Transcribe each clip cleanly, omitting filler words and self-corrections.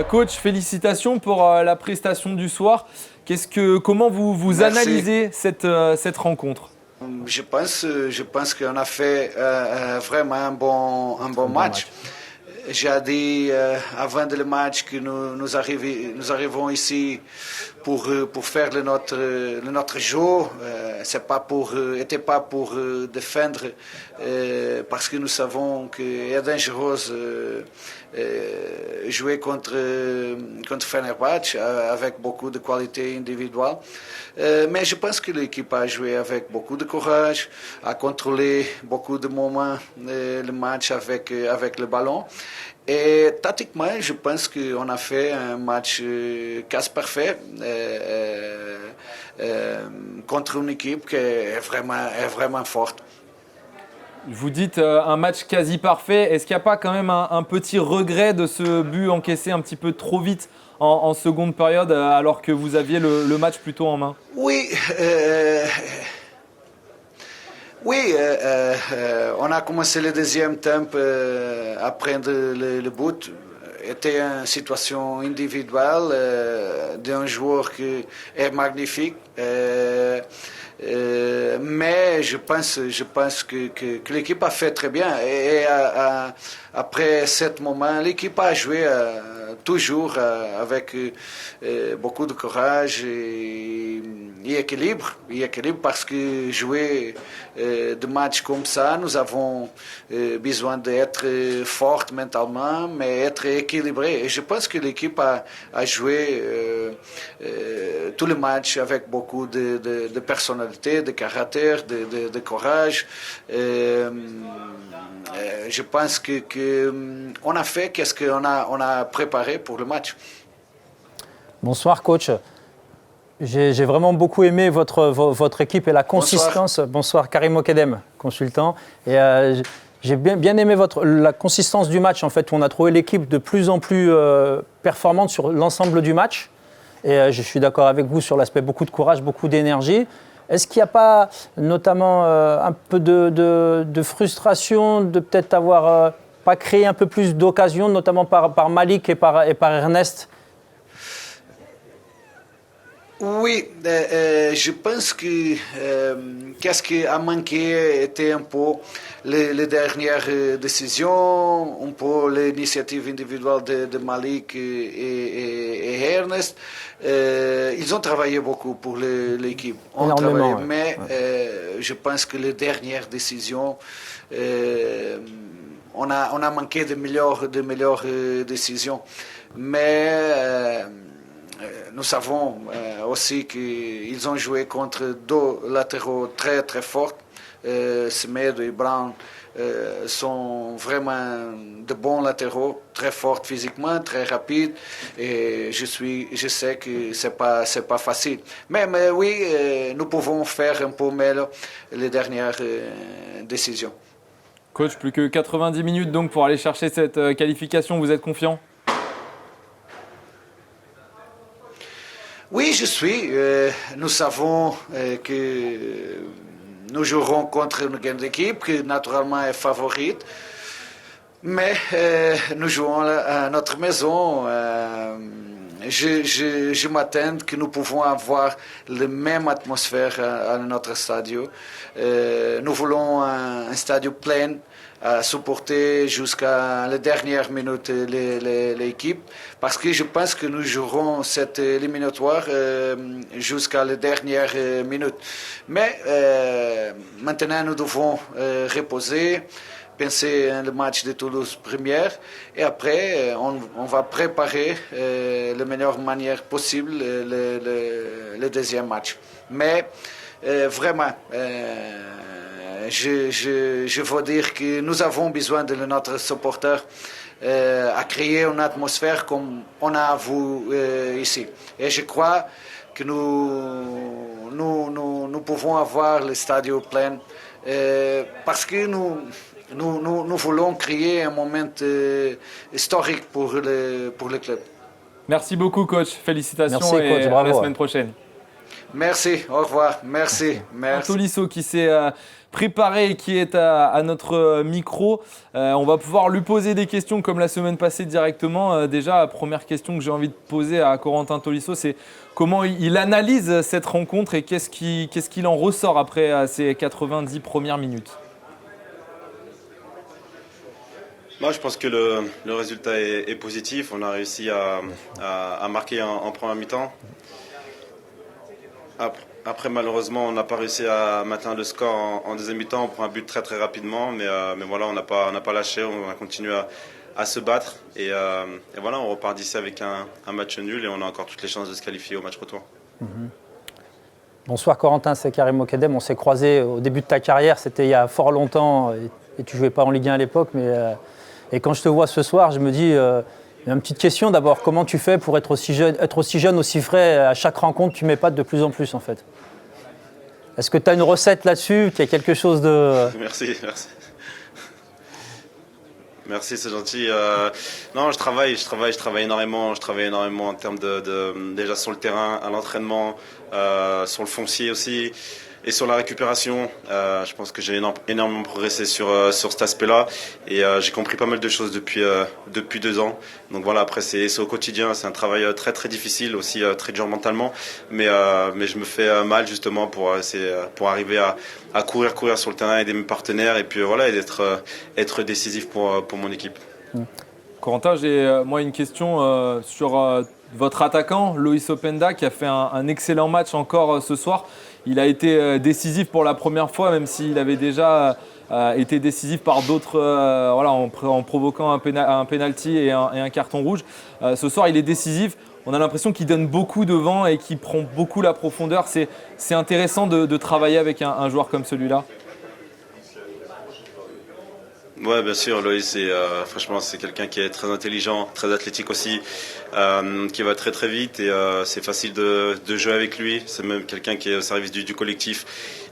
Coach, félicitations pour la prestation du soir. Comment vous Merci. analysez cette rencontre? Je pense qu'on a fait vraiment un bon match. J'ai dit avant le match que nous arrivons ici pour faire notre jeu. Était pas pour défendre parce que nous savons qu'il est dangereux jouer contre Fenerbahçe avec beaucoup de qualité individuelle. Mais je pense que l'équipe a joué avec beaucoup de courage, a contrôlé beaucoup de moments le match avec le ballon. Et tactiquement, je pense qu'on a fait un match quasi parfait contre une équipe qui est vraiment forte. Vous dites un match quasi parfait. Est-ce qu'il n'y a pas quand même un petit regret de ce but encaissé un petit peu trop vite en seconde période alors que vous aviez le match plutôt en main? Oui, on a commencé le deuxième temps à prendre le but. C'était une situation individuelle d'un joueur qui est magnifique. Mais je pense que l'équipe a fait très bien. Et après ce moment, l'équipe a joué toujours avec beaucoup de courage et équilibre. Parce que jouer de matchs comme ça, nous avons besoin d'être forte mentalement, mais être équilibré. Et je pense que l'équipe a joué tous les matchs avec beaucoup de personnalité, de caractère, de courage. Je pense que on a fait qu'est-ce qu'on a préparé pour le match. Bonsoir coach. J'ai vraiment beaucoup aimé votre équipe et la consistance. Bonsoir Karim Okedem, consultant. Et j'ai bien aimé la consistance du match. En fait, on a trouvé l'équipe de plus en plus performante sur l'ensemble du match. Et je suis d'accord avec vous sur l'aspect beaucoup de courage, beaucoup d'énergie. Est-ce qu'il n'y a pas notamment un peu de frustration de peut-être avoir pas créé un peu plus d'occasions, notamment par Malik et par Ernest? Oui, je pense que qu'est-ce qui a manqué était un peu les dernières décisions, un peu l'initiative individuelle de Malik et Ernest. Ils ont travaillé beaucoup pour l'équipe. Énormément, mais je pense que les dernières décisions, on a manqué de meilleures décisions. Mais nous savons aussi qu'ils ont joué contre deux latéraux très très forts. Semedo et Brown sont vraiment de bons latéraux, très forts physiquement, très rapides. Et je sais que c'est pas facile. Mais oui, nous pouvons faire un peu mieux les dernières décisions. Coach, plus que 90 minutes donc pour aller chercher cette qualification. Vous êtes confiant? Oui, je suis. Nous savons que nous jouerons contre une grande équipe qui naturellement est favorite. Mais nous jouons à notre maison. Je m'attends que nous pouvons avoir la même atmosphère à notre stade. Nous voulons un stade plein à supporter jusqu'à la dernière minute l'équipe parce que je pense que nous jouerons cette éliminatoire jusqu'à la dernière minute. Mais maintenant nous devons reposer, penser à le match de Toulouse première et après on va préparer de la meilleure manière possible le deuxième match. Mais vraiment je veux dire que nous avons besoin de notre supporter à créer une atmosphère comme on a vu ici. Et je crois que nous pouvons avoir le stade plein parce que nous voulons créer un moment historique pour le club. Merci beaucoup coach, félicitations. Merci, coach, et bravo. à la semaine prochaine. Merci, au revoir, merci. Tolisso qui s'est préparé et qui est à notre micro. On va pouvoir lui poser des questions comme la semaine passée directement. Déjà, la première question que j'ai envie de poser à Corentin Tolisso, c'est comment il analyse cette rencontre et qu'est-ce qu'il en ressort après ces 90 premières minutes. Moi, je pense que le résultat est positif. On a réussi à marquer en première mi-temps. Après, malheureusement, on n'a pas réussi à maintenir le score en deuxième mi-temps. On prend un but très très rapidement, mais voilà, on n'a pas lâché. On a continué à se battre et voilà, on repart d'ici avec un match nul et on a encore toutes les chances de se qualifier au match retour. Bonsoir Corentin, c'est Karim Mokedem. On s'est croisés au début de ta carrière, c'était il y a fort longtemps et tu ne jouais pas en Ligue 1 à l'époque, et quand je te vois ce soir, je me dis, une petite question d'abord, comment tu fais pour être aussi jeune, aussi frais, à chaque rencontre, tu m'épates de plus en plus en fait. Est-ce que tu as une recette là-dessus, qu'il y a quelque chose de… Merci. Merci, c'est gentil. Non, je travaille énormément. Je travaille énormément en termes déjà sur le terrain, à l'entraînement, sur le foncier aussi. Et sur la récupération, je pense que j'ai énormément progressé sur cet aspect-là et j'ai compris pas mal de choses depuis 2 ans. Donc voilà, après c'est au quotidien, c'est un travail très très difficile, aussi très dur mentalement, mais je me fais mal justement pour arriver à courir sur le terrain, aider mes partenaires et puis voilà, et être décisif pour mon équipe. Corentin, j'ai moi une question sur votre attaquant, Loïs Openda, qui a fait un excellent match encore ce soir. Il a été décisif pour la première fois, même s'il avait déjà été décisif par d'autres, en provoquant un penalty et un carton rouge. Ce soir, il est décisif. On a l'impression qu'il donne beaucoup devant et qu'il prend beaucoup la profondeur. C'est intéressant de travailler avec un joueur comme celui-là. Ouais, bien sûr, Loïs, franchement, c'est quelqu'un qui est très intelligent, très athlétique aussi, qui va très très vite et c'est facile de jouer avec lui. C'est même quelqu'un qui est au service du collectif.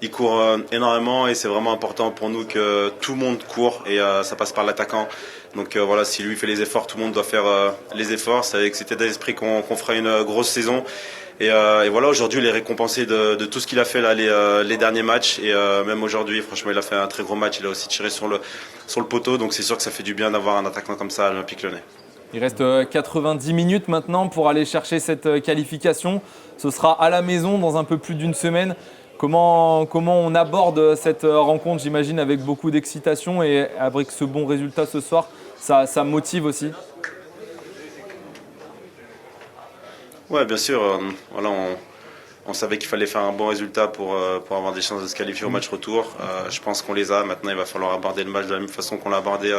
Il court énormément et c'est vraiment important pour nous que tout le monde court et ça passe par l'attaquant. Donc voilà, si lui fait les efforts, tout le monde doit faire les efforts. C'est avec cet état d'esprit qu'on fera une grosse saison. Et voilà, aujourd'hui, il est récompensé de tout ce qu'il a fait là, les derniers matchs. Et même aujourd'hui, franchement, il a fait un très gros match. Il a aussi tiré sur le poteau. Donc c'est sûr que ça fait du bien d'avoir un attaquant comme ça à l'Olympique Lyonnais. Il reste 90 minutes maintenant pour aller chercher cette qualification. Ce sera à la maison dans un peu plus d'une semaine. Comment on aborde cette rencontre, j'imagine, avec beaucoup d'excitation et avec ce bon résultat ce soir, ça motive aussi? Ouais, bien sûr. Voilà, on savait qu'il fallait faire un bon résultat pour avoir des chances de se qualifier au match retour. Je pense qu'on les a. Maintenant, il va falloir aborder le match de la même façon qu'on l'a abordé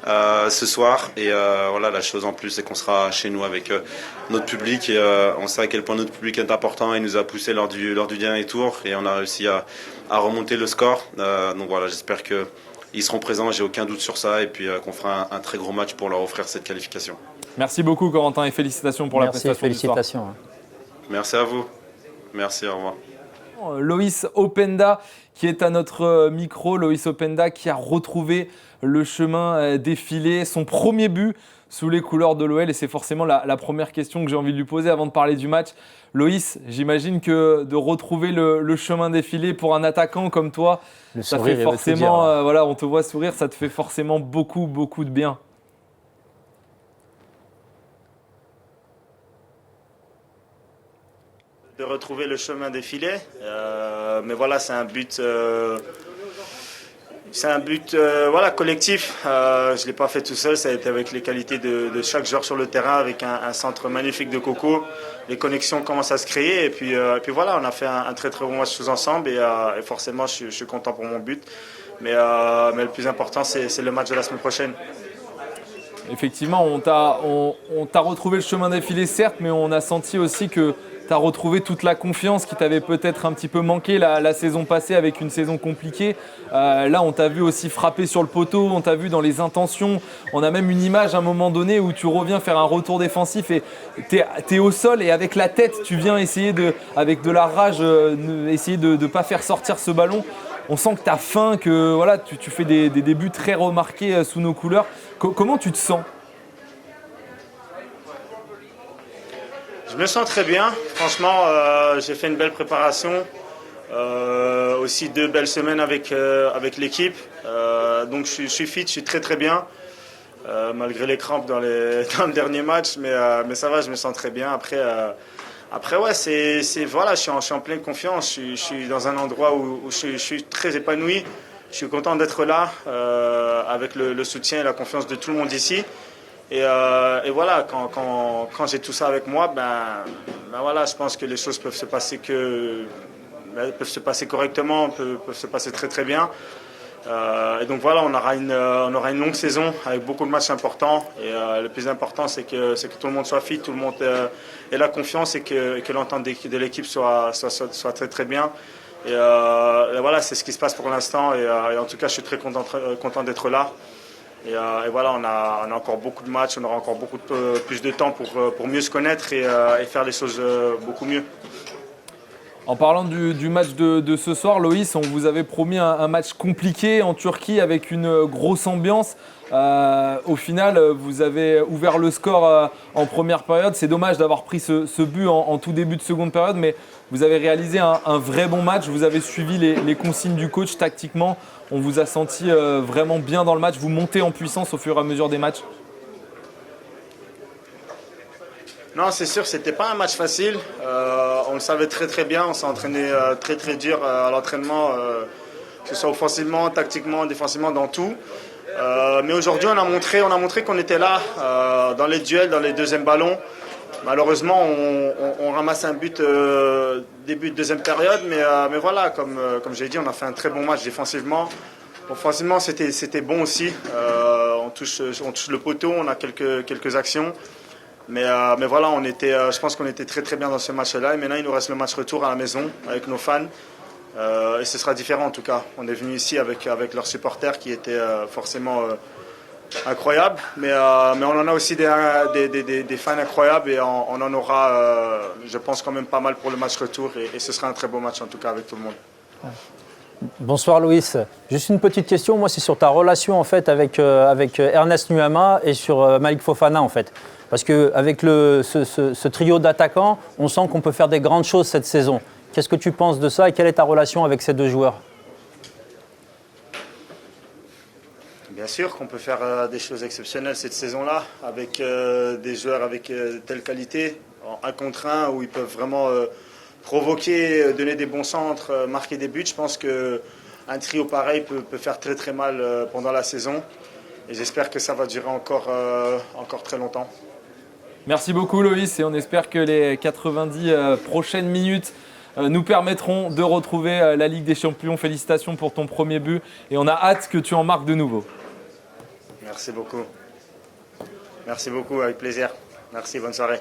ce soir. Et voilà, la chose en plus, c'est qu'on sera chez nous avec notre public. Et on sait à quel point notre public est important. Il nous a poussé lors du dernier tour. Et on a réussi à remonter le score. Donc voilà, j'espère qu'ils seront présents. J'ai aucun doute sur ça. Et puis qu'on fera un très gros match pour leur offrir cette qualification. Merci beaucoup Corentin et félicitations pour la prestation. Félicitations. Merci à vous. Merci, au revoir. Loïs Openda qui est à notre micro. Loïs Openda qui a retrouvé le chemin défilé, son premier but sous les couleurs de l'OL. Et c'est forcément la première question que j'ai envie de lui poser avant de parler du match. Loïs, j'imagine que de retrouver le chemin défilé pour un attaquant comme toi, ça fait forcément, on te voit sourire, ça te fait forcément beaucoup, beaucoup de bien. De retrouver le chemin défilé, mais voilà, c'est un but collectif. Je l'ai pas fait tout seul, ça a été avec les qualités de chaque joueur sur le terrain, avec un centre magnifique de Coco. Les connexions commencent à se créer et puis voilà, on a fait un très très bon match tous ensemble et forcément je suis content pour mon but, mais le plus important c'est le match de la semaine prochaine. Effectivement, on t'a retrouvé le chemin défilé certes, mais on a senti aussi que tu as retrouvé toute la confiance qui t'avait peut-être un petit peu manqué la saison passée avec une saison compliquée. Là, on t'a vu aussi frapper sur le poteau, on t'a vu dans les intentions. On a même une image à un moment donné où tu reviens faire un retour défensif et tu es au sol et avec la tête, tu viens essayer avec de la rage, essayer de ne pas faire sortir ce ballon. On sent que tu as faim, que voilà, tu fais des débuts très remarqués sous nos couleurs. Comment tu te sens ? Je me sens très bien. Franchement, j'ai fait une belle préparation. Aussi 2 belles semaines avec l'équipe. Donc je suis fit, je suis très très bien. Malgré les crampes dans le dernier match. Mais ça va, je me sens très bien. Après ouais, voilà, je suis en pleine confiance. Je suis dans un endroit où je suis très épanoui. Je suis content d'être là avec le soutien et la confiance de tout le monde ici. Et voilà, quand j'ai tout ça avec moi, ben voilà, je pense que les choses peuvent se passer correctement, peuvent se passer très très bien. Et donc voilà, on aura une longue saison avec beaucoup de matchs importants. Et le plus important, c'est que tout le monde soit fit, tout le monde ait la confiance et que l'entente de l'équipe soit très très bien. Et voilà, c'est ce qui se passe pour l'instant. Et en tout cas, je suis très content d'être là. Et voilà, on a encore beaucoup de matchs, on aura encore beaucoup plus de temps pour mieux se connaître et faire les choses beaucoup mieux. En parlant du match de ce soir, Loïs, on vous avait promis un match compliqué en Turquie avec une grosse ambiance. Au final, vous avez ouvert le score en première période. C'est dommage d'avoir pris ce but en tout début de seconde période, mais vous avez réalisé un vrai bon match. Vous avez suivi les consignes du coach tactiquement. On vous a senti vraiment bien dans le match. Vous montez en puissance au fur et à mesure des matchs. Non, c'est sûr, c'était pas un match facile. On le savait très très bien. On s'est entraîné très très dur à l'entraînement, que ce soit offensivement, tactiquement, défensivement, dans tout. Mais aujourd'hui, on a montré qu'on était là dans les duels, dans les deuxièmes ballons. Malheureusement, on ramasse un but début de deuxième période, mais voilà, comme j'ai dit, on a fait un très bon match défensivement. Offensivement, c'était bon aussi. On touche le poteau, on a quelques actions. Mais voilà, je pense qu'on était très très bien dans ce match-là. Et maintenant, il nous reste le match retour à la maison avec nos fans. Et ce sera différent en tout cas. On est venu ici avec leurs supporters qui étaient forcément incroyables. Mais on en a aussi des fans incroyables et on en aura, je pense, quand même pas mal pour le match retour. Et ce sera un très beau match en tout cas avec tout le monde. Bonsoir Loïs. Juste une petite question, moi c'est sur ta relation en fait avec Ernest Nuama et sur Malik Fofana en fait. Parce qu'avec ce trio d'attaquants, on sent qu'on peut faire des grandes choses cette saison. Qu'est-ce que tu penses de ça et quelle est ta relation avec ces 2 joueurs ? Bien sûr qu'on peut faire des choses exceptionnelles cette saison-là avec des joueurs avec telle qualité, en 1 contre 1, où ils peuvent vraiment provoquer, donner des bons centres, marquer des buts. Je pense qu'un trio pareil peut faire très très mal pendant la saison. Et j'espère que ça va durer encore très longtemps. Merci beaucoup Loïs et on espère que les 90 prochaines minutes nous permettront de retrouver la Ligue des Champions. Félicitations pour ton premier but et on a hâte que tu en marques de nouveau. Merci beaucoup. Merci beaucoup, avec plaisir. Merci, bonne soirée.